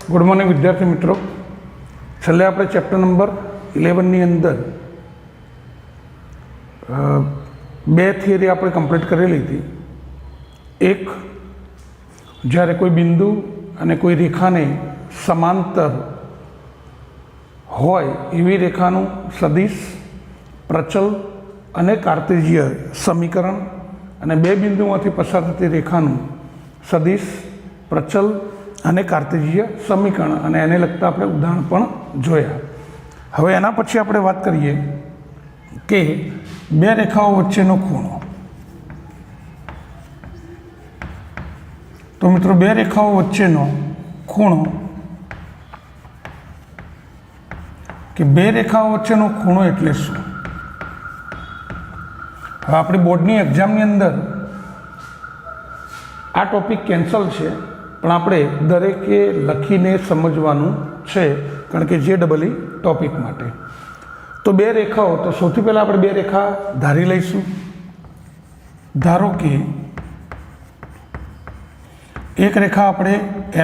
Good morning विद्यार्थी मित्रों। छेल्ले आपणे चैप्टर नंबर 11 ની અંદર બે થિયરી આપણે કમ્પ્લીટ કરેલી હતી। એક, જ્યારે કોઈ બિંદુ અને કોઈ રેખાને સમાંતર હોય એવી રેખાનું સદિશ, પ્રચલ અને કાર્ટેશિય સમીકરણ, અને બે બિંદુમાંથી પસાર થતી રેખાનું સદિશ, પ્રચલ અને કાર્ટેશિય સમીકરણ, અને એને લગતા આપણે ઉદાહરણ પણ જોયા। હવે એના પછી આપણે વાત કરીએ કે બે રેખાઓ વચ્ચેનો ખૂણો। તો મિત્રો, બે રેખાઓ વચ્ચેનો ખૂણો કે બે રેખાઓ વચ્ચેનો ખૂણો એટલે શું? હવે આપણી બોર્ડની એક્ઝામની અંદર આ ટોપિક કેન્સલ છે, પણ આપણે દરેકે લખીને સમજવાનું છે, કારણ કે જે ડબલ ટોપિક માટે। તો બે રેખાઓ, તો સૌથી પહેલાં આપણે બે રેખા ધારી લઈશું। ધારો કે એક રેખા આપણે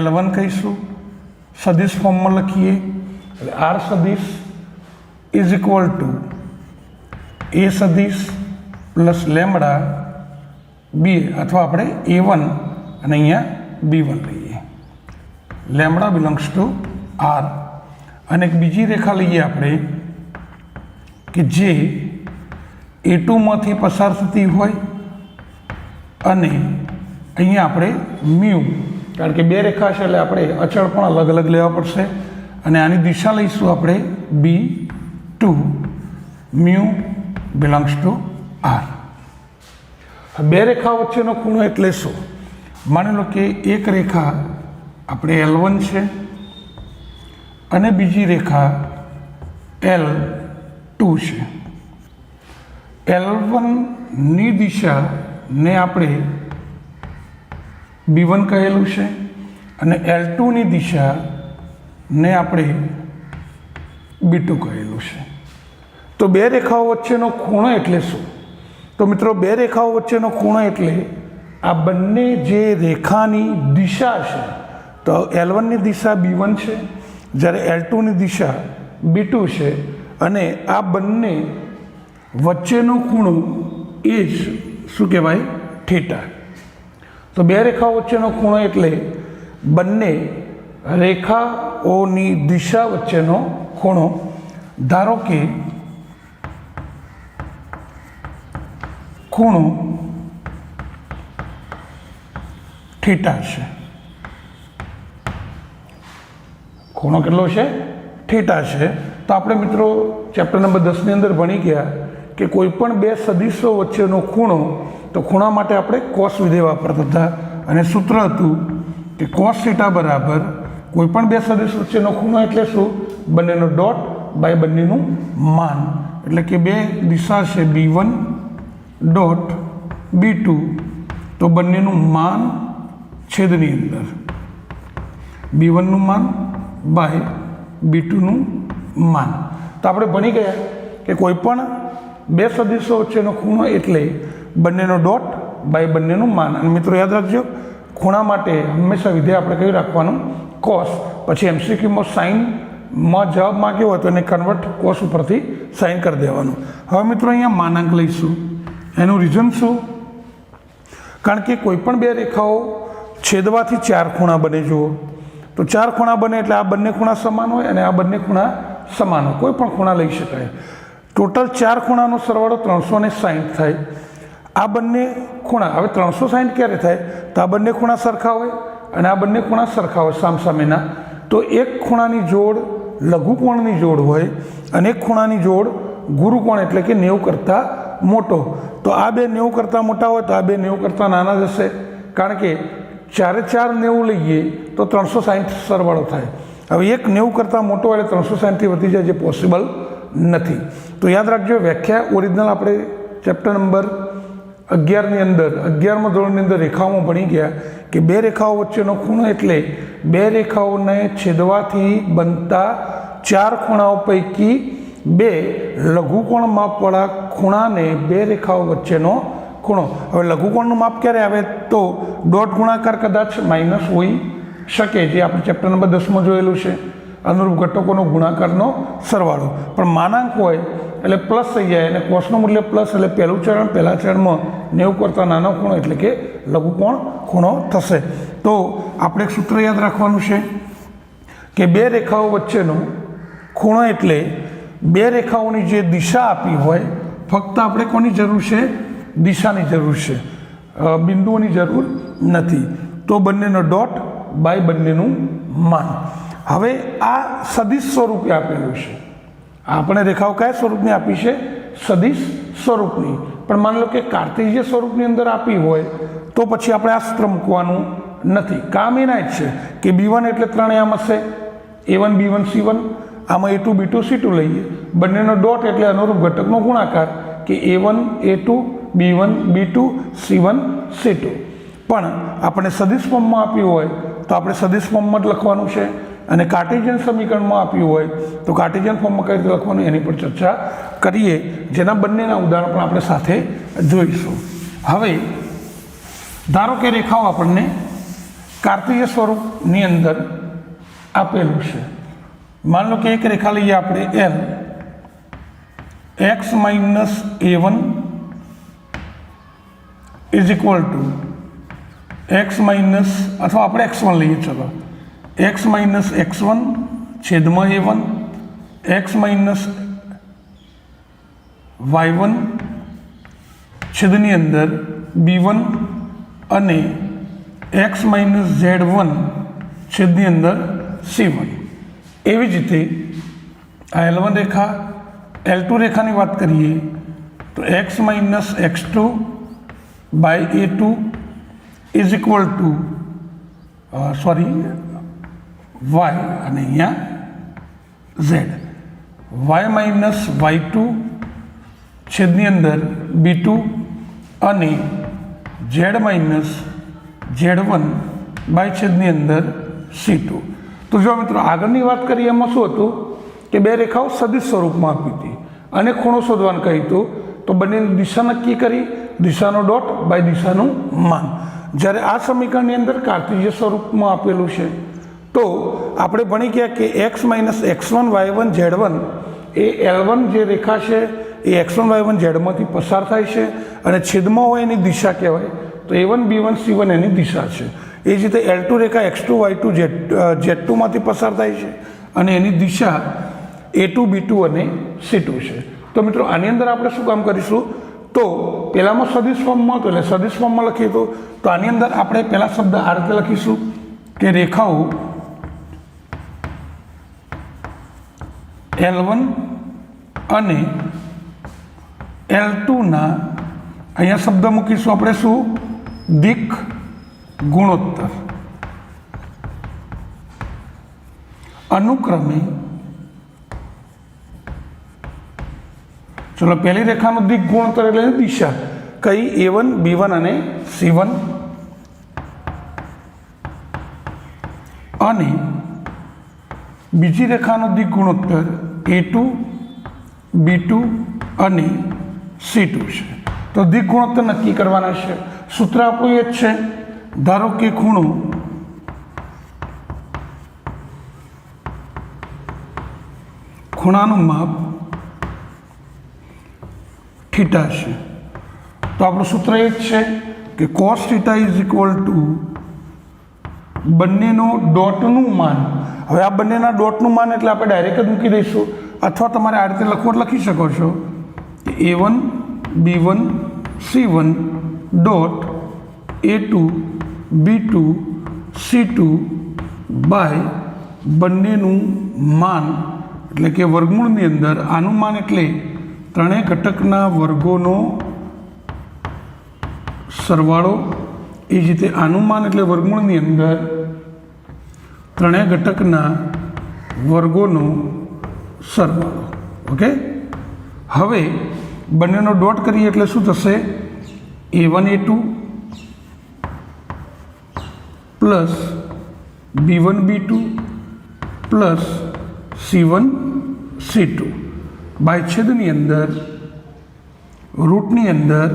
L1 કહીશું, સદિશ ફોર્મમાં લખીએ એટલે R સદિશ ઇઝ ઇક્વલ ટુ A સદિશ પ્લસ લેમડા બી, અથવા આપણે A1 અને અહીંયા B1 લઈએ, લેમડા બિલોંગ્સ ટુ R। અને એક બીજી રેખા લઈએ આપણે કે જે A2માંથી પસાર થતી હોય, અને અહીંયા આપણે મ્યુ, કારણ કે બે રેખા છે એટલે આપણે અચળ પણ અલગ અલગ લેવા પડશે, અને આની દિશા લઈશું આપણે B2, mu belongs to R। બે રેખા વચ્ચેનો ખૂણો એટલે શું? માની લો કે એક રેખા આપણે L1 છે અને બીજી રેખા L2 છે। L1ની દિશાને આપણે B1 કહેલું છે, અને L2ની દિશાને આપણે B2 કહેલું છે। તો બે રેખાઓ વચ્ચેનો ખૂણો એટલે શું? તો મિત્રો, બે રેખાઓ વચ્ચેનો ખૂણો એટલે આ બંને જે રેખાની દિશા છે, તો L1ની દિશા B1 છે, જ્યારે L2ની દિશા B2 છે, અને આ બંને વચ્ચેનો ખૂણો એ જ શું કહેવાય? થીટા। તો બે રેખાઓ વચ્ચેનો ખૂણો એટલે બંને રેખાઓની દિશા વચ્ચેનો ખૂણો। ધારો કે ખૂણો થીટા છે। ખૂણો કેટલો છે? થીટા છે। તો આપણે મિત્રો ચેપ્ટર નંબર 10ની અંદર ભણી ગયા કે કોઈ પણ બે સદિશો વચ્ચેનો ખૂણો, તો ખૂણા માટે આપણે કોસ વિધેય વાપરતા હતા, અને સૂત્ર હતું કે કોસ થીટા બરાબર કોઈ પણ બે સદિશ વચ્ચેનો ખૂણો એટલે શું? બંનેનો ડોટ બાય બંનેનું માન, એટલે કે બે દિશા છે B1 ડોટ B2, તો બંનેનું માન છેદની અંદર B1નું માન બાય B2નું માન। તો આપણે ભણી ગયા કે કોઈ પણ બે સદિશો વચ્ચેનો ખૂણો એટલે બંનેનો ડોટ બાય બંનેનું માન। અને મિત્રો યાદ રાખજો, ખૂણા માટે હંમેશા વિધેય આપણે કયું રાખવાનું? કોસ। પછી MCQમાં સાઇનમાં જવાબ માંગ્યો હોય તો એને કન્વર્ટ કોસ ઉપરથી સાઇન કરી દેવાનું। હવે મિત્રો અહીંયા માનાંક લઈશું। એનું રીઝન શું? કારણ કે કોઈ પણ બે રેખાઓ છેદવાથી ચાર ખૂણા બને। જુઓ તો ચાર ખૂણા બને એટલે આ બંને ખૂણા સમાન હોય અને આ બંને ખૂણા સમાન હોય, કોઈ પણ ખૂણા લઈ શકાય। ટોટલ ચાર ખૂણાનો સરવાળો 360 થાય। આ બંને ખૂણા, હવે 360 ક્યારે થાય? તો આ બંને ખૂણા સરખા હોય અને આ બંને ખૂણા સરખા હોય સામસામેના, તો એક ખૂણાની જોડ લઘુકોણની જોડ હોય અને એક ખૂણાની જોડ ગુરુકોણ, એટલે કે 90 કરતાં મોટો। તો આ બે 90 કરતાં મોટા હોય તો આ બે 90 કરતાં નાના જશે, કારણ કે ચારે ચાર 90 લઈએ તો 360 સરવાળો થાય। હવે એક 90 કરતાં મોટો એટલે 360થી વધી જાય, જે પોસિબલ નથી। તો યાદ રાખજો, વ્યાખ્યા ઓરિજિનલ આપણે ચેપ્ટર નંબર 11ની અંદર 11મા ધોરણની અંદર રેખાઓમાં ભણી ગયા કે બે રેખાઓ વચ્ચેનો ખૂણો એટલે બે રેખાઓને છેદવાથી બનતા ચાર ખૂણાઓ પૈકી બે લઘુકોણ માપવાળા ખૂણાને બે રેખાઓ વચ્ચેનો ખૂણો। હવે લઘુકોણનું માપ ક્યારે આવે? તો ડોટ ગુણાકાર કદાચ માઇનસ હોઈ શકે, જે આપણે ચેપ્ટર નંબર 10માં જોયેલું છે, અનુરૂપ ઘટકોનો ગુણાકારનો સરવાળો. પણ માનાંક હોય એટલે પ્લસ થઈ જાય, અને કોસનું મૂલ્ય પ્લસ એટલે પહેલા ચરણમાં 90 કરતાં નાનો ખૂણો એટલે કે લઘુકોણ ખૂણો થશે. તો આપણે એક સૂત્ર યાદ રાખવાનું છે કે બે રેખાઓ વચ્ચેનો ખૂણો એટલે બે રેખાઓની જે દિશા આપી હોય, ફક્ત આપણે કોની જરૂર છે? દિશાની જરૂર છે, બિંદુઓની જરૂર નથી. તો બંનેનો ડોટ બાય બંનેનું માન. હવે આ સદિશ સ્વરૂપે આપેલું છે. આપણે રેખાઓ કયા સ્વરૂપની આપી છે? સદિશ સ્વરૂપની. પણ માની લો કે કાર્ટેશિયન સ્વરૂપની અંદર આપી હોય તો પછી આપણે આ સૂત્ર મૂકવાનું નથી. કામ એના જ છે કે B1 એટલે ત્રણેય આમ હશે, A1 B1 C1, આમાં A2 B2 C2 લઈએ. બંનેનો ડોટ એટલે અનુરૂપ ઘટકનો ગુણાકાર કે A1 A2 B1 B2 C1 C2. પણ આપણે સદિશ ફોર્મમાં આપ્યું હોય તો આપણે સદિશ ફોર્મમાં જ લખવાનું છે, અને કાર્ટેશિયન સમીકરણમાં આપ્યું હોય તો કાર્ટેશિયન ફોર્મમાં કઈ રીતે લખવાનું એની પર ચર્ચા કરીએ, જેના બંનેના ઉદાહરણ પણ આપણે સાથે જોઈશું. હવે ધારો કે રેખાઓ આપણને કાર્ટેશિયન સ્વરૂપની અંદર આપેલું છે. માની લો કે એક રેખા લઈએ આપણે L, x minus A1 is equal two x minus, અથવા આપણે x1 લઈએ, ચલો, x માઇનસ x1 છેદમાં A1, x માઇનસ y1 છેદની અંદર B1 અને x માઇનસ Z1 છેદની અંદર C1. એવી જ રીતે આ L1 રેખા, L2 રેખાની વાત કરીએ તો x minus x2 by A2 is equal to y, અને અહીંયા z, y માઇનસ y2 છેદની અંદર B2 અને z માઇનસ Z1 બાય છેદની અંદર C2. તો જો મિત્રો આગળની વાત કરીએ એમાં શું હતું કે બે રેખાઓ સદિશ સ્વરૂપમાં આપી હતી અને ખૂણો શોધવાનું કહ્યું હતું. તો બંનેની દિશા નક્કી કરી, દિશાનો ડોટ બાય દિશાનું માન. જ્યારે આ સમીકરણની અંદર કાર્ટેશિયન સ્વરૂપમાં આપેલું છે તો આપણે ભણી ગયા કે x minus x1 y1 z1 એ L1 જે રેખા છે એ x1 y1 z માંથી પસાર થાય છે, અને છેદમાં હોય એની દિશા કહેવાય. તો A1 B1 C1 એની દિશા છે. એ જ રીતે L2 રેખા x2 y2 z2માંથી પસાર થાય છે, અને એની દિશા A2 B2 અને C2 છે. તો મિત્રો આની અંદર આપણે શું કામ કરીશું? તો પહેલામાં સદિશ ફોર્મમાં હતો એટલે સદિશ ફોર્મમાં લખીએ તો આની અંદર આપણે પહેલા શબ્દ આ રીતે લખીશું કે રેખાઓ L1 અને L2ના અહીંયા શબ્દ મૂકીશું આપણે શું? દિક ગુણોત્તર અનુક્રમે, ચલો પહેલી રેખાનું દિક ગુણોત્તર એટલે દિશા કઈ? A1 B1 અને C1, અને બીજી રેખાનું દિક ગુણોત્તર A2 B2 અને C2 છે. તો દિક ગુણોત્તર નક્કી કરવાના છે. સૂત્ર આપણું એ જ છે, ધારો કે ખૂણો ખૂણાનું માપ થીટા છે. તો આપણું સૂત્ર એ જ છે કે cos theta is equal two બંનેનો ડોટનું માન. હવે આ બંનેના ડોટનું માન એટલે આપણે ડાયરેક્ટ જ મૂકી દઈશું, અથવા તમારે આ રીતે લખો લખી શકો છો કે A1 B1 C1 dot A2 B2 C2 by બંનેનું માન, એટલે કે વર્ગમૂળની અંદર આનું માન એટલે ત્રણેય ઘટકના વર્ગોનો સરવાળો. એ જ રીતે આનું માન એટલે વર્ગમૂળની અંદર ત્રણેય ઘટકના વર્ગોનો સરવાળો. ઓકે, હવે બંનેનો ડોટ કરીએ એટલે શું થશે? A1 A2 plus B1 B2 plus C1 C2 by છેદની અંદર રૂટની અંદર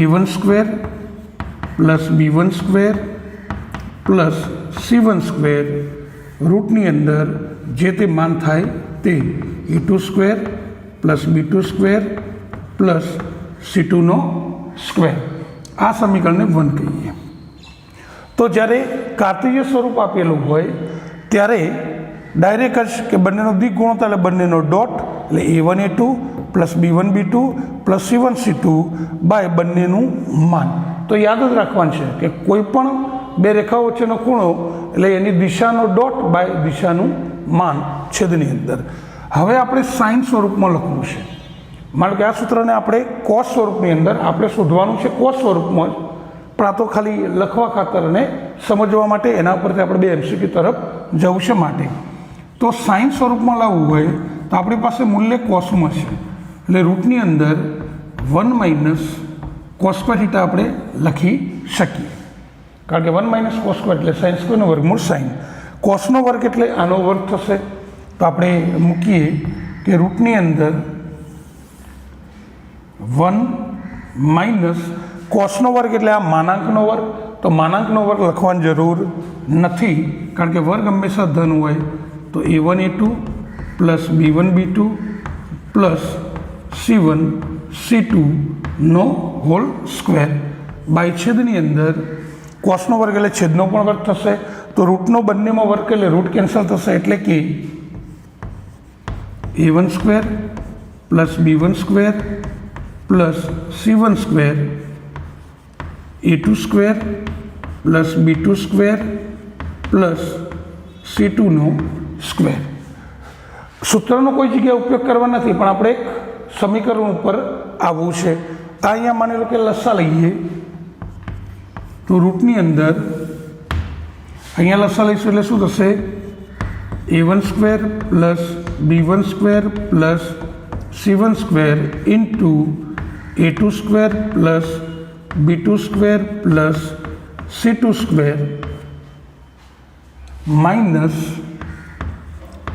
A1 square plus B1 square plus C1 square રૂટની અંદર જે તે માન થાય તે A2 square plus B2 square plus C2નો સ્ક્વેર, આ સમીકરણને 1 કહીએ. તો જ્યારે કાર્તીય સ્વરૂપ આપેલું હોય ત્યારે ડાયરેક્ટ જ કે બંનેનો દિક ગુણોત્તર એટલે બંનેનો ડોટ એટલે A1 A2 plus B1 B2 plus C1 C2 by બંનેનું માન. તો યાદ જ રાખવાનું છે કે કોઈ પણ બે રેખાઓ વચ્ચેનો ખૂણો એટલે એની દિશાનો ડોટ બાય દિશાનું માન છેદની અંદર. હવે આપણે સાઇન સ્વરૂપમાં લખવું છે. માનો કે આ સૂત્રને આપણે કોસ સ્વરૂપની અંદર આપણે શોધવાનું છે કોસ સ્વરૂપમાં જ, પણ આ તો ખાલી લખવા ખાતર અને સમજવા માટે એના પરથી આપણે બે MCQ તરફ જવું છે માટે. તો સાઇન સ્વરૂપમાં લાવવું હોય તો આપણી પાસે મૂલ્ય કોસમાં છે એટલે રૂટની અંદર 1 માઇનસ કોસ સ્ક્વેર થીટા આપણે લખી શકીએ, કારણ કે 1 માઇનસ કોસ સ્ક્વેર એટલે સાઇન સ્ક્વેરનો વર્ગમૂળ સાઇન. કોસનો વર્ગ એટલે આનો વર્ગ થશે. તો આપણે મૂકીએ કે રૂટની અંદર 1 માઇનસ કોસનો વર્ગ એટલે આ માનાંકનો વર્ગ. તો માનાંકનો વર્ગ લખવાની જરૂર નથી, કારણ કે વર્ગ હંમેશા ધન હોય. તો A1 A2 plus B1 B2 plus C1 C2 નો હોલ સ્ક્વેર બાય છેદની અંદર કોસનો વર્ગ એટલે છેદનો પણ વર્ગ થશે. તો રૂટનો બંનેમાં વર્ગ એટલે રૂટ કેન્સલ થશે, એટલે કે A1 square plus B1 square plus C1 square A2 square plus B2 square plus C2નો સ્ક્વેર. સૂત્રનો કોઈ જગ્યાએ ઉપયોગ કરવા નથી, પણ આપણે એક સમીકરણ ઉપર આવવું છે. આ અહીંયા માની લો કે લસા લઈએ તો રૂટની અંદર અહીંયા લસા લઈશું એટલે શું થશે? A1 square plus B1 square plus C1 square into A2 square plus B2 square plus C2 square minus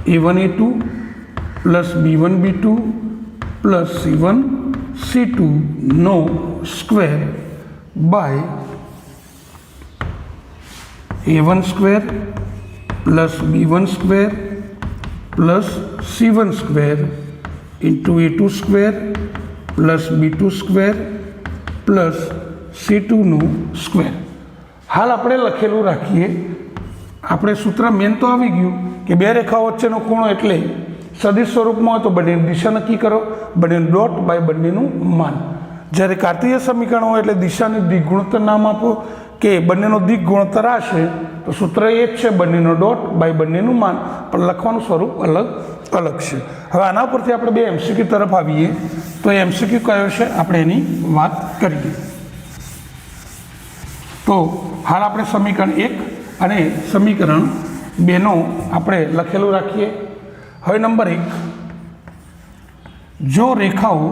A1 A2 plus B1 B2 plus C1 C2 નો square by A1 square plus B1 square plus C1 square into A2 square plus B2 square plus C2નું square. હાલ આપણે લખેલું રાખીએ. આપણે સૂત્ર main તો આવી ગયું કે બે રેખાઓ વચ્ચેનો ખૂણો એટલે સદિશ સ્વરૂપમાં હોય તો બંનેની દિશા નક્કી કરો, બંનેનું ડોટ બાય બંનેનું માન. જ્યારે કાર્તીય સમીકરણ હોય એટલે દિશાની દિક ગુણોત્તર નામ આપો કે બંનેનો દિક ગુણોત્તર આ છે તો સૂત્ર એ જ છે બંનેનો ડોટ બાય બંનેનું માન, પણ લખવાનું સ્વરૂપ અલગ અલગ છે. હવે આના પરથી આપણે બે MCQ તરફ આવીએ તો એ MCQ કયો છે આપણે એની વાત કરીએ. તો હાલ આપણે સમીકરણ 1 અને સમીકરણ 2નો આપણે લખેલું રાખીએ. હવે નંબર 1, જો રેખાઓ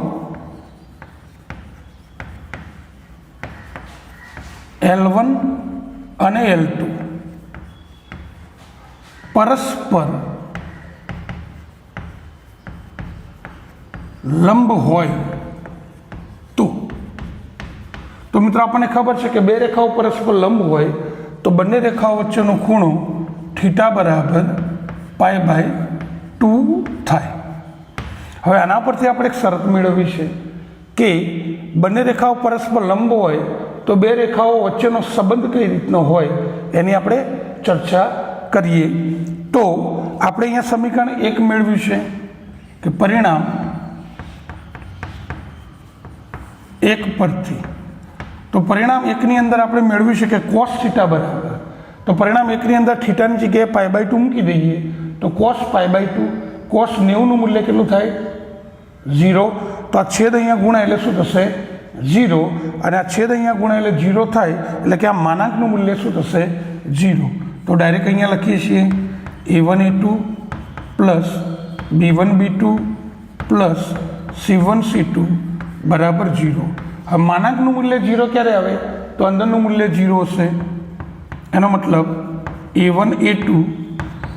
L1 અને L2 પરસ્પર લંબ હોય તો મિત્રો આપણને ખબર છે કે બે રેખાઓ પરસ્પર લંબ હોય તો બંને રેખાઓ વચ્ચેનો ખૂણો થીટા બરાબર π/2 થાય. હવે આના પરથી આપણે એક શરત મેળવવી છે કે બંને રેખાઓ પરસ્પર લંબ હોય તો બે રેખાઓ વચ્ચેનો સંબંધ કઈ રીતનો હોય એની આપણે ચર્ચા કરીએ. તો આપણે અહીંયા સમીકરણ 1 મેળવ્યું છે કે પરિણામ 1 પરથી, તો પરિણામ 1ની અંદર આપણે મેળવ્યું છે કે કોસ થીટા બરાબર, તો પરિણામ 1ની અંદર થીટાની જગ્યાએ π/2 મૂકી દઈએ તો કોસ π/2, કોસ 90નું મૂલ્ય કેટલું થાય? 0. તો આ છેદ અહીંયા ગુણાય એટલે શું થશે? 0. અને આ છેદ અહીંયા ગુણાય એટલે 0 થાય એટલે કે આ માનાંકનું મૂલ્ય શું થશે? 0. તો ડાયરેક્ટ અહીંયા લખીએ છીએ A1 A2 plus B1 B2 plus C1 C2 બરાબર 0. હવે માનાંકનું મૂલ્ય 0 ક્યારે આવે? તો અંદરનું મૂલ્ય 0 હશે. એનો મતલબ A1 A2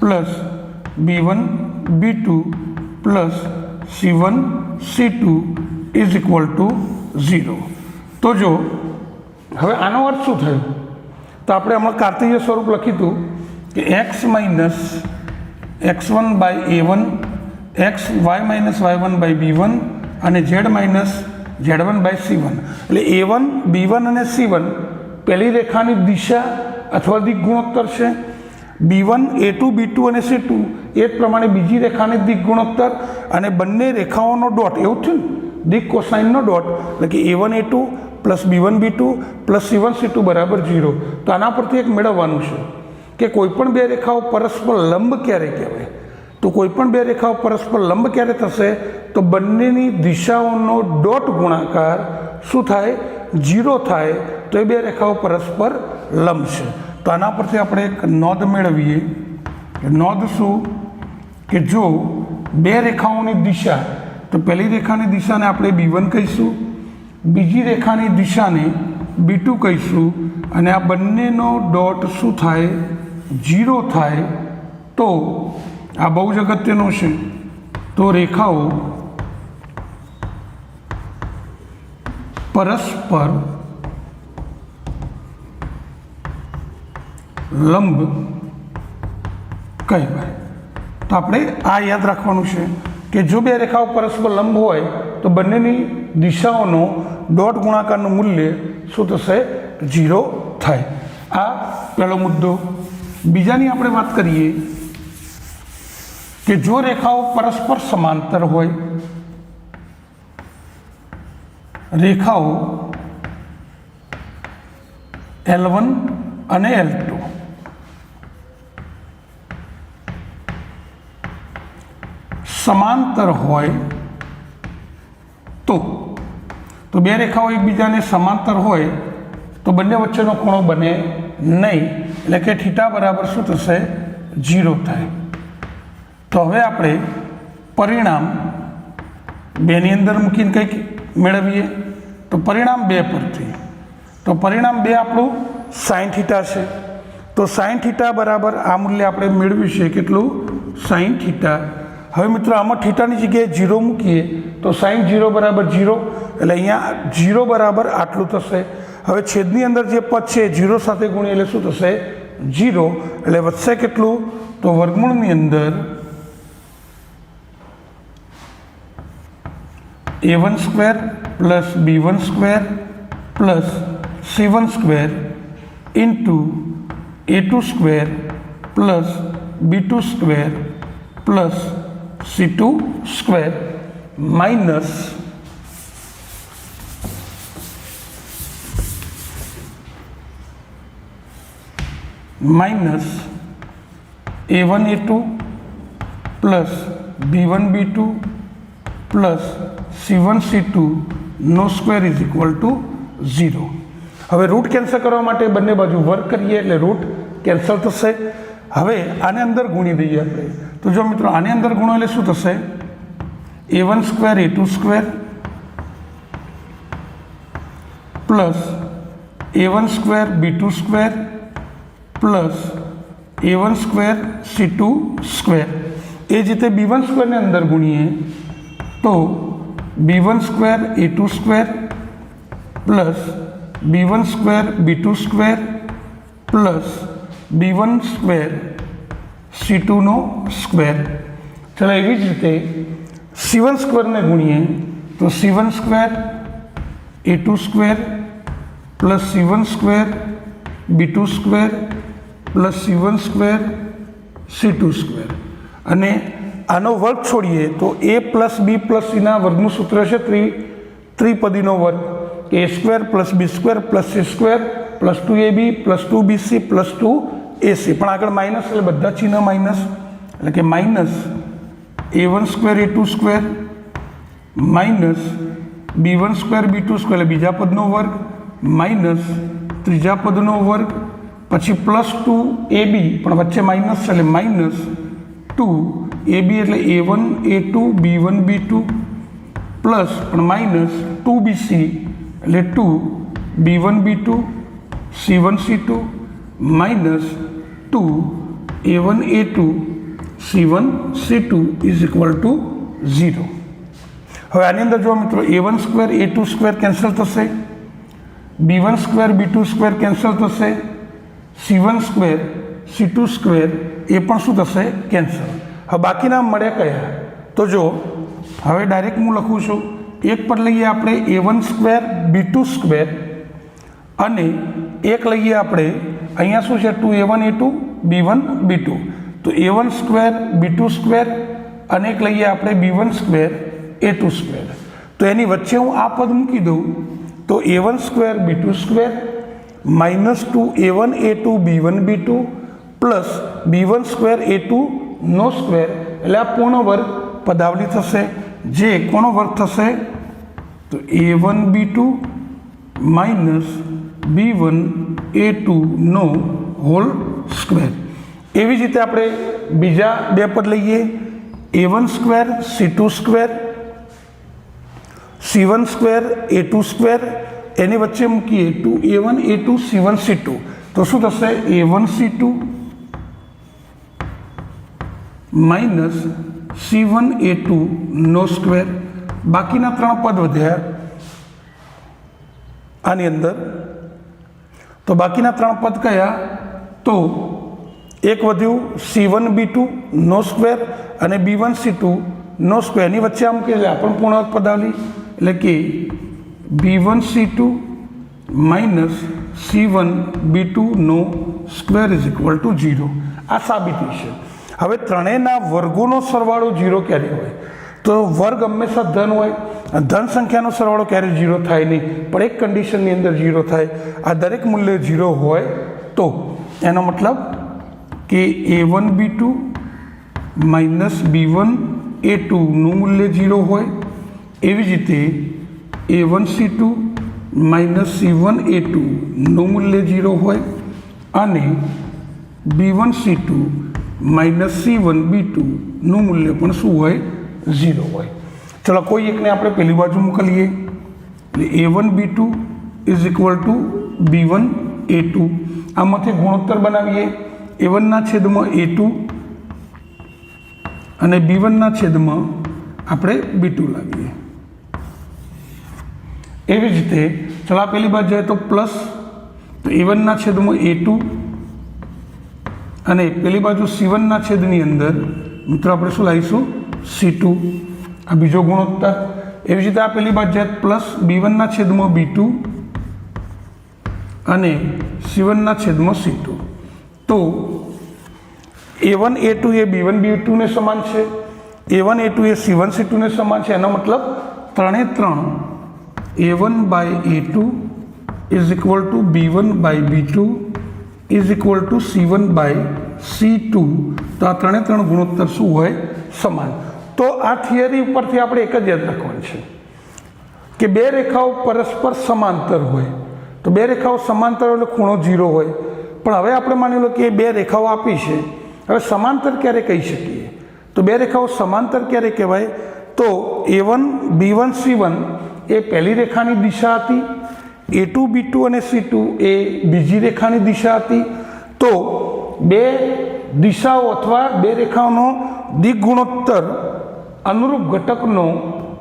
plus B1 B2 plus C1 C2 is equal to 0. તો જો હવે આનો અર્થ શું થયો? તો આપણે હમણાં કાર્તીય સ્વરૂપ લખ્યું હતું કે x minus x1 by a1, y minus y1 by b1 અને z minus z1 by c1. એટલે a1, b1 અને c1 પહેલી રેખાની દિશા અથવા દિક ગુણોત્તર છે. b1, a2, b2 અને c2 એ જ પ્રમાણે બીજી રેખાની દિક ગુણોત્તર અને બંને રેખાઓનો ડોટ, એવું થયું ને, દિક કોસાઇનનો ડોટ, એટલે કે a1 a2 plus b1 b2 plus c1 c2 બરાબર 0. તો આના પરથી એક મેળવવાનું છે કે કોઈ પણ બે રેખાઓ પરસ્પર લંબ ક્યારે કહેવાય. તો કોઈ પણ બે રેખાઓ પરસ્પર લંબ ક્યારે થશે? તો બંનેની દિશાઓનો ડોટ ગુણાકાર શું થાય? 0 થાય. તો એ બે રેખાઓ પરસ્પર લંબ છે. તો આના પરથી આપણે એક નોંધ મેળવીએ. નોંધ શું? કે જો બે રેખાઓની દિશા, તો પહેલી રેખાની દિશાને આપણે b1 કહીશું, બીજી રેખાની દિશાને b2 કહીશું, અને આ બંનેનો ડોટ શું થાય? 0 થાય. તો આ બહુ જ અગત્યનું છે. તો રેખાઓ પરસ્પર લંબ કહેવાય. તો આપણે આ યાદ રાખવાનું છે કે જો બે રેખાઓ પરસ્પર લંબ હોય તો બંનેની દિશાઓનો ડોટ ગુણાકારનું મૂલ્ય શું થશે? 0 થાય. આ પહેલો મુદ્દો. બીજાની આપણે વાત કરીએ કે જો રેખાઓ પરસ્પર સમાંતર હોય, રેખાઓ L1 અને L2 સમાંતર હોય તો બે રેખાઓ એકબીજાને સમાંતર હોય તો બંને વચ્ચેનો ખૂણો બને નહીં, એટલે કે થીટા બરાબર શું થશે? 0 થાય. તો હવે આપણે પરિણામ 2 ની અંદર મૂકીને કંઈક મેળવીએ. તો પરિણામ 2 પરથી, તો પરિણામ 2 આપણું સાઇન થીટા છે. તો સાઇન થીટા બરાબર આ મૂલ્ય આપણે મેળવ્યું છે. કેટલું? Sine theta. હવે મિત્રો આમાં થીટાની જગ્યાએ 0 મૂકીએ તો સાઇન 0 બરાબર 0, એટલે અહીંયા 0 બરાબર આટલું થશે. હવે છેદની અંદર જે પદ છે 0 સાથે ગુણીએ એટલે શું થશે? 0. એટલે વધશે કેટલું? તો વર્ગમૂળની અંદર a1 square plus b1 square plus c1 square into a2 square plus b2 square plus c2 square minus a1 a2 plus b1 b2 plus c1 c2 નો સ્ક્વેર ઇઝ ઇક્વલ ટુ 0. હવે રૂટ કેન્સલ કરવા માટે બંને બાજુ work કરીએ એટલે route cancel થશે. હવે આને અંદર ગુણી દઈએ આપણે. તો જો મિત્રો આને અંદર ગુણો એટલે શું થશે? a1 square a2 square plus a1 square b2 square plus a1 square c2 square. એ જ રીતે b1 સ્ક્વેરને અંદર ગુણીએ તો b1 square a2 square plus b1 square b2 square plus b1 square c2 નો સ્ક્વેર. ચાલો એવી જ રીતે c1 સ્ક્વેરને ગુણીએ તો c1 square a2 square plus c1 square b2 square plus c1 square c2 square. અને આનો વર્ગ છોડીએ તો a પ્લસ b પ્લસ cના વર્ગનું સૂત્ર છે ત્રિપદીનો વર્ગ, કે a square plus b square plus c square plus 2ab plus 2bc plus 2ac. પણ આગળ માઇનસ એટલે બધા ચિહ્ન માઇનસ, એટલે કે minus a1 square a2 square minus b1 square b2 square એટલે બીજા પદનો વર્ગ માઇનસ ત્રીજા પદનો વર્ગ, પછી પ્લસ 2ab પણ વચ્ચે માઇનસ એટલે માઇનસ 2ab એટલે a1 a2 b1 b2 plus પણ માઇનસ 2bc એટલે 2b1 b2 c1 c2 minus 2a1 a2 c1 c2 is equal to 0. હવે આની અંદર જો મિત્રો a1 square a2 square cancel થશે, b1 square b2 square cancel થશે, c1 સ્ક્વેર C2 સ્ક્વેર એ પણ શું થશે કેન્સલ। હવે બાકીના મળ્યા કયા તો જો હવે ડાયરેક્ટ હું લખું છું એક પર લઈએ આપણે A1 સ્ક્વેર B2 સ્ક્વેર અને એક લઈએ આપણે અહીંયા શું છે 2A1 A2 B1 B2 તો A1 સ્ક્વેર B2 સ્ક્વેર અને એક લઈએ આપણે B1 સ્ક્વેર A2 સ્ક્વેર તો એની વચ્ચે હું આ પદ મૂકી દઉં તો A1 square B2 square minus 2A1 A2 B1 B2 plus B1 square A2 નો સ્ક્વેર એટલે આ પૂર્ણ વર્ગ પદાવલી થશે જે કોનો વર્ગ થશે તો A1 B2 minus B1 A2 નો હોલ સ્ક્વેર। એવી જ રીતે આપણે બીજા બે પદ લઈએ A1 square C2 square C1 square A2 square એની વચ્ચે મૂકીએ 2A1 A2 C1 C2 તો શું થશે A1 C2 minus C1 A2 નો સ્ક્વેર। બાકીના ત્રણ પદ વધ્યા આની અંદર તો બાકીના ત્રણ પદ કયા તો એક વધ્યું C1 B2 નો સ્ક્વેર અને B1 C2 નો સ્ક્વેર એની વચ્ચે આમ કે આ પણ પૂર્ણ પદાવલી એટલે કે B1 C2 minus C1 B2 નો સ્ક્વેર ઇઝ ઇક્વલ ટુ 0 આ સાબિતી છે। હવે ત્રણેયના વર્ગોનો સરવાળો 0 ક્યારે હોય તો વર્ગ હંમેશા ધન હોય ધન સંખ્યાનો સરવાળો ક્યારે 0 થાય નહીં પણ એક કન્ડિશનની અંદર 0 થાય આ દરેક મૂલ્ય 0 હોય તો એનો મતલબ કે A1 B2 minus B1 A2 નું મૂલ્ય 0 હોય એવી જ રીતે A1 C2 minus C1 A2 નું મૂલ્ય 0 હોય અને B1 C2 minus C1 B2 નું મૂલ્ય પણ શું હોય 0 હોય। ચલો કોઈ એકને આપણે પહેલી બાજુ મોકલીએ એટલે A1 B2 is equal to B1 A2 આમાંથી ગુણોત્તર બનાવીએ A1 ના છેદમાં A2 અને B1 ના છેદમાં આપણે B2 લાવીએ। એવી જ રીતે ચલો આ પહેલી બાજુ જાય તો પ્લસ તો A1 ના છેદમાં A2 અને પેલી બાજુ C1 ના છેદની અંદર મિત્રો આપણે શું લાવીશું C2 આ બીજો ગુણોત્તર। એવી રીતે આ પેલી બાજુ જાય પ્લસ B1 ના છેદમાં B2 અને C1 ના છેદમાં C2 તો A1 A2 એ B1 B2 ને સમાન છે A1 A2 એ C1 C2 ને સમાન છે એનો મતલબ ત્રણે ત્રણ A1 by A2 is equal to B1 by B2 is equal to C1 by C2 તો આ ત્રણે ત્રણ ગુણોત્તર શું હોય સમાન। તો આ થિયરી ઉપરથી આપણે એક જ યાદ રાખવાનું છે કે બે રેખાઓ પરસ્પર સમાંતર હોય તો બે રેખાઓ સમાંતર એટલે ખૂણો 0 હોય પણ હવે આપણે માની લો કે બે રેખાઓ આપી છે હવે સમાંતર ક્યારે કહી શકીએ તો બે રેખાઓ સમાંતર ક્યારે કહેવાય તો A1 B1 C1 એ પહેલી રેખાની દિશા હતી A2 B2 અને C2 એ બીજી રેખાની દિશા હતી તો બે દિશાઓ અથવા બે રેખાઓનો દિક ગુણોત્તર અનુરૂપ ઘટકનો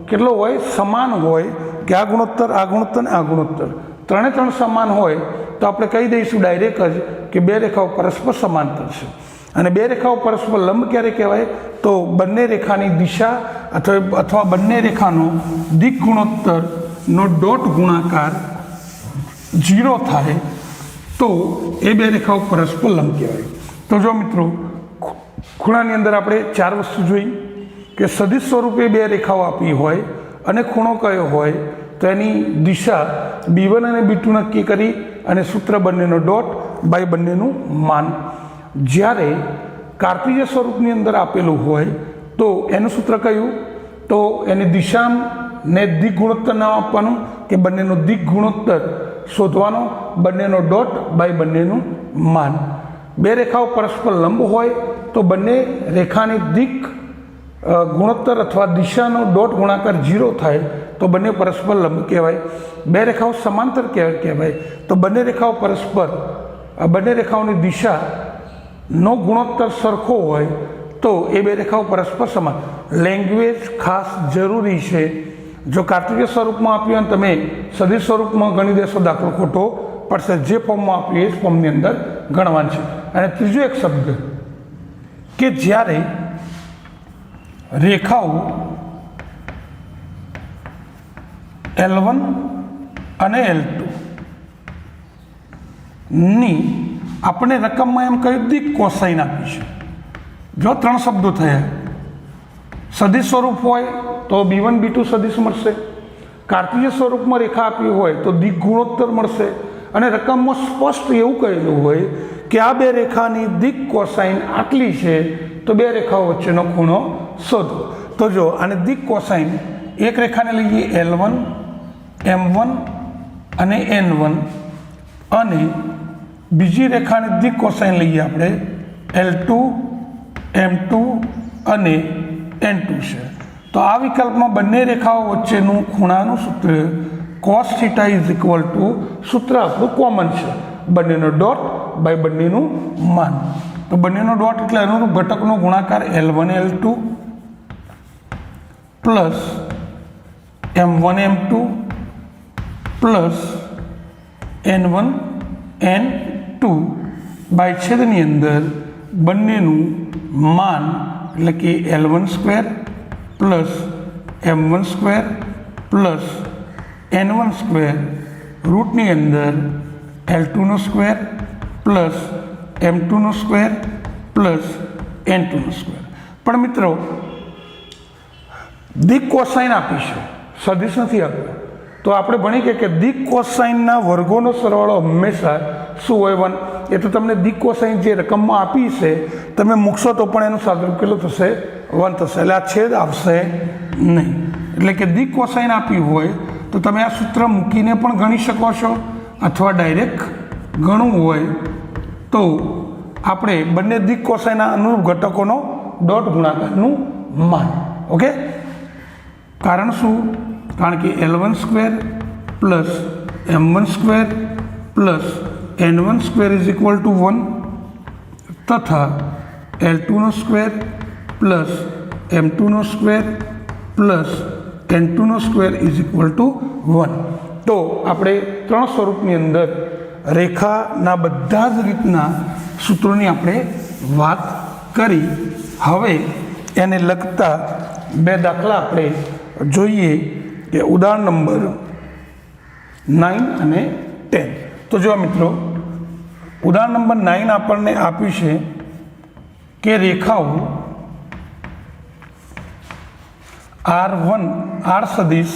કેટલો હોય સમાન હોય કે આ ગુણોત્તર અને આ ગુણોત્તર ત્રણે ત્રણ સમાન હોય તો આપણે કહી દઈશું ડાયરેક્ટ જ કે બે રેખાઓ પરસ્પર સમાંતર છે। અને બે રેખાઓ પરસ્પર લંબ ક્યારે કહેવાય તો બંને રેખાની દિશા અથવા બંને રેખાનો દિક ગુણોત્તરનો ડોટ ગુણાકાર 0 થાય તો એ બે રેખાઓ પરસ્પર લંબ કહેવાય। તો જો મિત્રો ખૂણાની અંદર આપણે ચાર વસ્તુ જોઈ કે સદિશ સ્વરૂપે બે રેખાઓ આપી હોય અને ખૂણો કયો હોય તો એની દિશા B1 અને B2 નક્કી કરી અને સૂત્ર બંનેનો ડોટ બાય બંનેનું માન। જ્યારે કાર્તિજીય સ્વરૂપની અંદર આપેલું હોય તો એનું સૂત્ર કયું તો એની દિશાને દિક ગુણોત્તર નામ આપવાનું કે બંનેનો દિક ગુણોત્તર શોધવાનો બંનેનો ડોટ બાય બંનેનું માન। બે રેખાઓ પરસ્પર લંબ હોય તો બંને રેખાની દિક ગુણોત્તર અથવા દિશાનો ડોટ ગુણાકાર 0 થાય તો બંને પરસ્પર લંબ કહેવાય। બે રેખાઓ સમાંતર કહેવાય તો બંને રેખાઓ પરસ્પર બંને રેખાઓની દિશાનો ગુણોત્તર સરખો હોય તો એ બે રેખાઓ પરસ્પર સમાન। લેંગ્વેજ ખાસ જરૂરી છે જો કાર્તિજીય સ્વરૂપમાં આપ્યું અને તમે સદિશ સ્વરૂપમાં ગણી દેશો દાખલો ખોટો પડશે, જે ફોર્મમાં આપ્યું એ જ ફોર્મની અંદર ગણવાનું છે. અને ત્રીજો એક શબ્દ કે જ્યારે રેખાઓ L1 અને L2 ની આપણે રકમમાં એમ કહ્યું દિક કોસાઇન આપીશું. જો 3 શબ્દો થયા, સદિશ સ્વરૂપ હોય તો B1 B2 સદિશ મળશે, કાર્તીય સ્વરૂપમાં રેખા આપી હોય તો દિક ગુણોત્તર મળશે, અને રકમમાં સ્પષ્ટ એવું કહેલું હોય કે આ બે રેખાની દિક કોસાઇન આટલી છે તો બે રેખાઓ વચ્ચેનો ખૂણો શોધો. તો જો આને દિક કોસાઇન, એક રેખાને લઈએ L1 M1 અને N1, અને બીજી રેખાની દિક કોસાઇન લઈએ આપણે L2 M2 અને N2 છે. તો આ વિકલ્પમાં બંને રેખાઓ વચ્ચેનું ખૂણાનું સૂત્ર cos θ ઇઝ ઇક્વલ ટુ, સૂત્ર આપણું કોમન છે, બંનેનો ડોટ બાય બંનેનું માન. તો બંનેનો ડોટ એટલે અનુરૂપ ઘટકનો ગુણાકાર L1 L2 plus M1 M2 plus N1 N2 by છેદની અંદર બંનેનું માન એટલે કે L1 square plus M1 square plus N1 square રૂટની અંદર L2નો સ્ક્વેર પ્લસ M2નો સ્ક્વેર પ્લસ N2નો સ્ક્વેર. પણ મિત્રો દિક કોસાઇન આપીશું, સદિશ નથી આપ્યો, તો આપણે ભણી ગયા કે દિક કોસાઇનના વર્ગોનો સરવાળો હંમેશા શું હોય? 1. એ તો તમને દિક કોસાઇન જે રકમમાં આપી છે તમે મૂકશો તો પણ એનું સાદુરૂપ કેટલું થશે? 1 થશે. એટલે આ છેદ આવશે નહીં. એટલે કે દિક કોસાઇન આપી હોય તો તમે આ સૂત્ર મૂકીને પણ ગણી શકો છો, અથવા ડાયરેક્ટ ગણવું હોય તો આપણે બંને દિક કોસાઇનના અનુરૂપ ઘટકોનો ડોટ ગુણાકારનું માન. ઓકે, કારણ શું? કારણ કે L1 square plus M1 square plus N1 square is equal to 1 તથા L2નો સ્ક્વેર પ્લસ M2નો સ્ક્વેર પ્લસ N2નો સ્ક્વેર ઇઝ ઇક્વલ ટુ 1. તો આપણે 3 સ્વરૂપની અંદર રેખાના બધા જ રીતના સૂત્રોની આપણે વાત કરી. હવે એને લગતા 2 દાખલા આપણે જોઈએ કે ઉદાહરણ નંબર 9 અને 10. તો જો મિત્રો, ઉદાહરણ નંબર 9 આપણને આપ્યું છે કે રેખાઓ R1 R સદિશ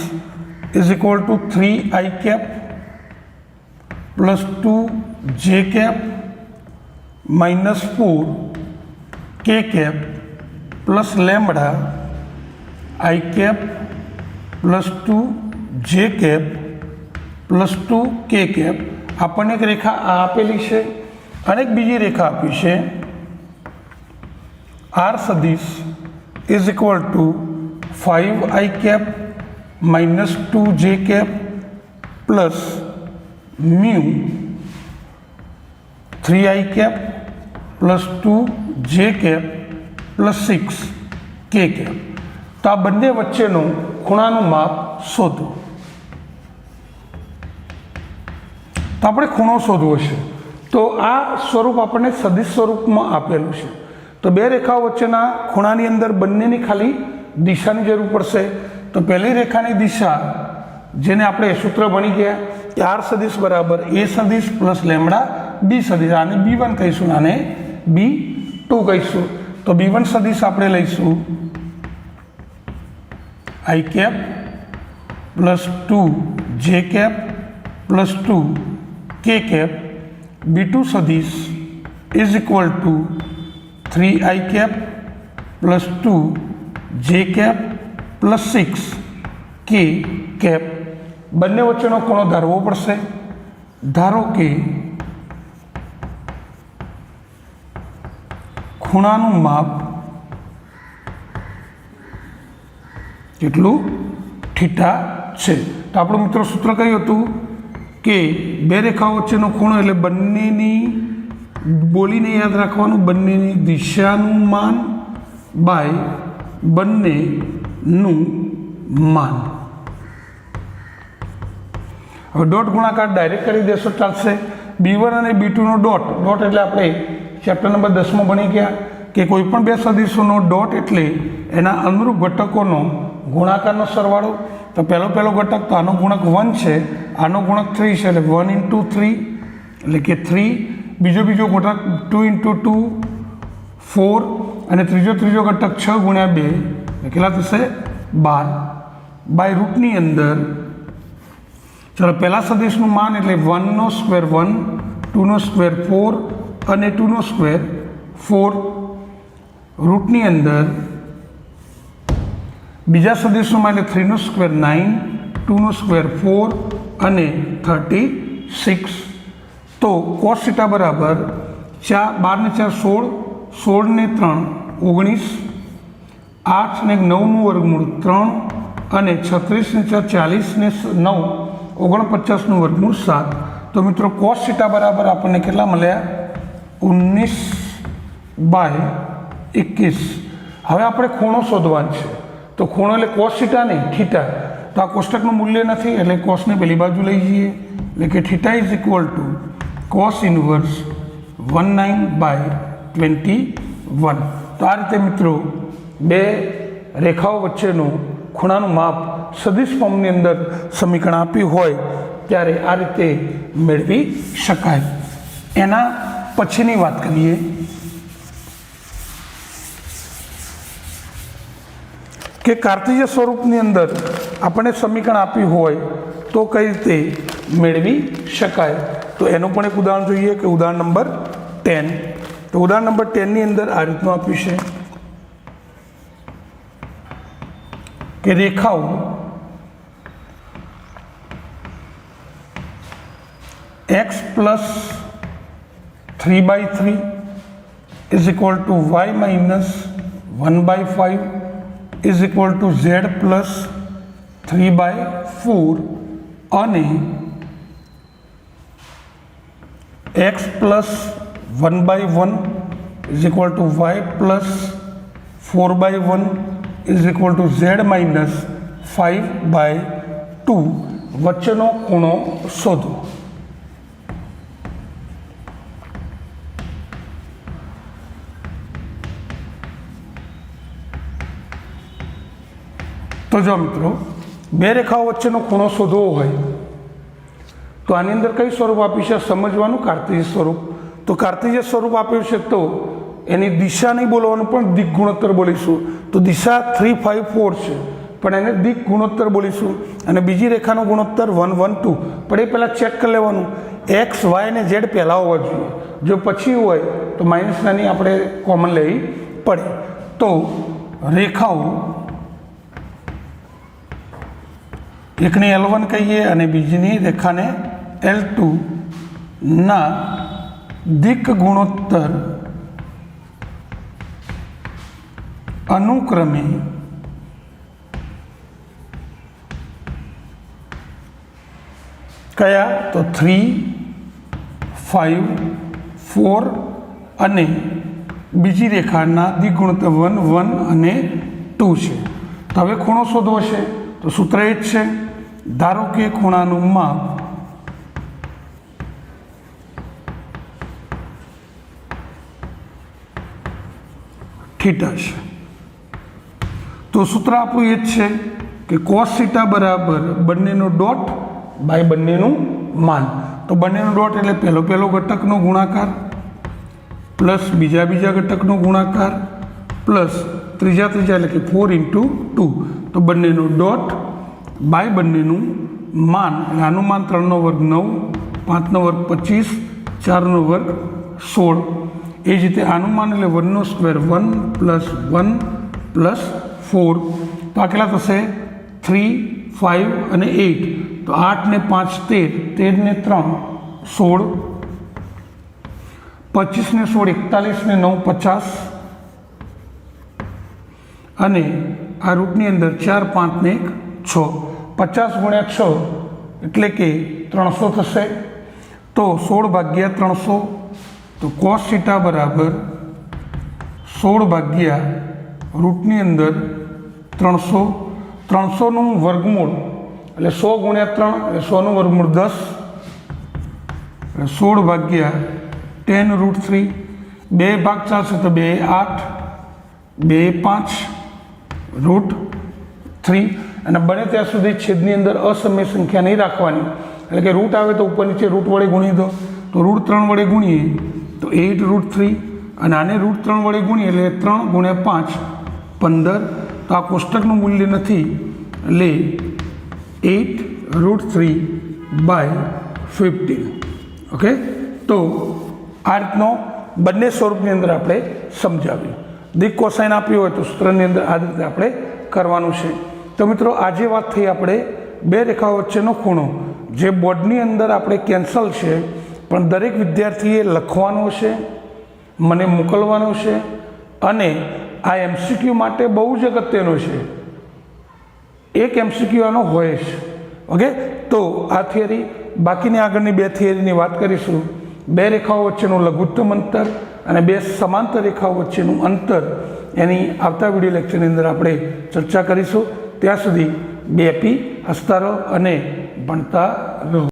is equal to 3i cap plus 2j cap minus 4k cap plus lambda i cap plus 2j cap plus 2k cap આપણને એક રેખા આ આપેલી છે, અને એક બીજી રેખા આપી છે R સદિશ is equal to 5i cap minus 2j cap plus mu 3i cap plus 2j cap plus 6k cap. તો આ બંને વચ્ચેનું ખૂણાનું માપ શોધો. તો આપણે ખૂણો શોધવો છે. તો આ સ્વરૂપ આપણને સદિશ સ્વરૂપમાં આપેલું છે. તો બે રેખાઓ વચ્ચેના ખૂણાની અંદર બંનેની ખાલી દિશાની જરૂર પડશે. તો પહેલી રેખાની દિશા, જેને આપણે સૂત્ર ભણી ગયા કે R સદિશ બરાબર A સદિશ પ્લસ લેમ્બડા B સદિશ, આને B1 કહીશું, આને B2 કહીશું. તો B1 સદિશ આપણે લઈશું i cap plus 2j cap plus 2k cap. B2 સદિશ is equal to 3i cap plus 2j cap plus 6k cap. બંને વચ્ચેનો ખૂણો ધારવો પડશે. ધારો કે ખૂણાનું માપ કેટલું? થીટા છે. તો આપણું મિત્રો સૂત્ર કયું હતું કે બે રેખાઓ વચ્ચેનો ખૂણો એટલે બંનેની, બોલીને યાદ રાખવાનું, બંનેની દિશાનું માન બાય બંનેનું માન. હવે ડોટ ગુણાકાર ડાયરેક્ટ કરી દેશો ચાલશે. B1 અને B2નો ડોટ એટલે આપણે ચેપ્ટર નંબર 10માં ભણી ગયા કે કોઈ પણ બે સદિશોનો ડોટ એટલે એના અનુરૂપ ઘટકોનો ગુણાકારનો સરવાળો. તો પહેલો ઘટક તો આનો ગુણક 1 છે, આનો ગુણક 3 છે એટલે 1 × 3 એટલે કે 3. બીજો ઘટક 2 × 2 4 અને ત્રીજો ઘટક 6 × 2 એટલે કેટલા થશે 12 બાય રૂટની અંદર. ચલો પહેલા સદિશનું માન એટલે 1નો સ્ક્વેર 1, 2નો સ્ક્વેર 4 અને 2નો સ્ક્વેર 4 રૂટની અંદર. બીજા સદિશનું માન એટલે 3નો સ્ક્વેર 9, 2નો સ્ક્વેર 4 અને 36. તો cos θ બરાબર 12 ને 4 16, 16 ને 3 19, 8 ને 9નું વર્ગમૂળ 3 અને 36 ને 4 40 ને 9 49નું વર્ગમૂળ 7. તો મિત્રો cos θ બરાબર આપણને કેટલા મળ્યા 19/21. હવે આપણે ખૂણો શોધવાનો છે. તો ખૂણો એટલે cos θ નહીં થીટા. તો આ કોષ્ટકનું મૂલ્ય નથી એટલે કોસને પેલી બાજુ લઈ જઈએ એટલે કે θ = cos ઇન્વર્સ 19/21. તો આ રીતે મિત્રો બે રેખાઓ વચ્ચેનું ખૂણાનું માપ સદિશ ફોર્મની અંદર સમીકરણ આપ્યું હોય ત્યારે આ રીતે મેળવી શકાય. એના પછીની વાત કરીએ કે કાર્તીય સ્વરૂપની અંદર આપણે સમીકરણ આપ્યું હોય તો કઈ રીતે મેળવી શકાય. તો એનું પણ એક ઉદાહરણ જોઈએ કે ઉદાહરણ નંબર 10. તો ઉદાહરણ નંબર 10ની અંદર આ રીતનું આપ્યું છે કે રેખાઓ x + 3/3 = y - 1/5 = z + 3/4 અને x + 1/1 = y + 4/1 = z - 5/2 વચ્ચેનો ખૂણો શોધો. તો જો મિત્રો બે રેખાઓ વચ્ચેનો ખૂણો શોધવો હોય તો આની અંદર કઈ સ્વરૂપ આપ્યું છે સમજવાનું કાર્તીય સ્વરૂપ. તો કાર્તીય સ્વરૂપ આપ્યું છે તો એની દિશા નહીં બોલવાનું પણ દિક ગુણોત્તર બોલીશું. તો દિશા 3 5 4 છે પણ એને દિક ગુણોત્તર બોલીશું અને બીજી રેખાનો ગુણોત્તર 1 1 2. પણ એ પહેલાં ચેક કરી લેવાનું x y અને z પહેલાં હોવા જોઈએ. જો પછી હોય તો માઇનસ નાની આપણે કોમન લેવી પડે. તો રેખાઓ એકને L1 કહીએ અને બીજીની રેખાને L2 ના દિક ગુણોત્તર અનુક્રમે કયા તો 3 5 4 અને બીજી રેખાના દિક ગુણોત્તર 1 1 અને 2 છે. તો હવે ખૂણો શોધવો છે તો સૂત્ર એ જ છે. ધારો કે ખૂણાનું માપ થીટા છે. તો સૂત્ર આપણું એ જ છે કે cos θ બરાબર બંનેનો ડોટ બાય બંનેનું માન. તો બંનેનો ડોટ એટલે પહેલો ઘટકનો ગુણાકાર પ્લસ બીજા ઘટકનો ગુણાકાર પ્લસ ત્રીજા એટલે કે 4 × 2. તો બંનેનો ડોટ બાય બંનેનું માન એટલે આનું માન 3નો વર્ગ 9, 5નો વર્ગ 25, 4નો વર્ગ 16. એ જ રીતે આનું માન એટલે 1નો સ્ક્વેર 1 + 1 + 4. તો આ કેટલા થશે 3 5 અને 8. તો 8 ને 5 13, 13 ને 3 16, 25 ને 16 41 ને 9 50 અને આ રૂટની અંદર 4 5 ને 1 6. 50 × 6 એટલે કે 300 થશે. તો 16/300. તો cos θ બરાબર 16/ રૂટની અંદર 300. 300નું વર્ગમૂળ એટલે 100 ગુણ્યા 3 એટલે 100 નું વર્ગમૂળ 10, 16 ભાગ્યા 10√3, 2 ભાગ ચાલશે તો 2 8, 2 5√3, અને બને ત્યાં સુધી છેદની અંદર અસમય સંખ્યા નહીં રાખવાની, એટલે કે રૂટ આવે તો ઉપર નીચે રૂટ વડે ગુણી દો. તો √3 વડે ગુણીએ તો 8√3, અને આને √3 વડે ગુણીએ એટલે 3 ગુણ્યા 5 15. તો આ કોષ્ટકનું મૂલ્ય નથી એટલે 8√3/15. ઓકે, તો આ રીતનો બંને સ્વરૂપની અંદર આપણે સમજાવ્યું. દિક કોસાઇન આપ્યું હોય તો સૂત્રની અંદર આ રીતે આપણે કરવાનું છે. તો મિત્રો આજે વાત થઈ આપણે બે રેખાઓ વચ્ચેનો ખૂણો, જે બોર્ડની અંદર આપણે કેન્સલ છે, પણ દરેક વિદ્યાર્થીએ લખવાનો છે, મને મોકલવાનો છે, અને આ MCQ માટે બહુ જ અગત્યનો છે. એક MCQ આનો હોય છે. ઓકે, તો આ થિયરી, બાકીની આગળની બે થિયરીની વાત કરીશું. બે રેખાઓ વચ્ચેનું લઘુત્તમ અંતર અને બે સમાંતર રેખાઓ વચ્ચેનું અંતર, એની આવતા વિડીયો લેક્ચરની અંદર આપણે ચર્ચા કરીશું. ત્યાં સુધી બે હસતા રહો અને ભણતા રહો.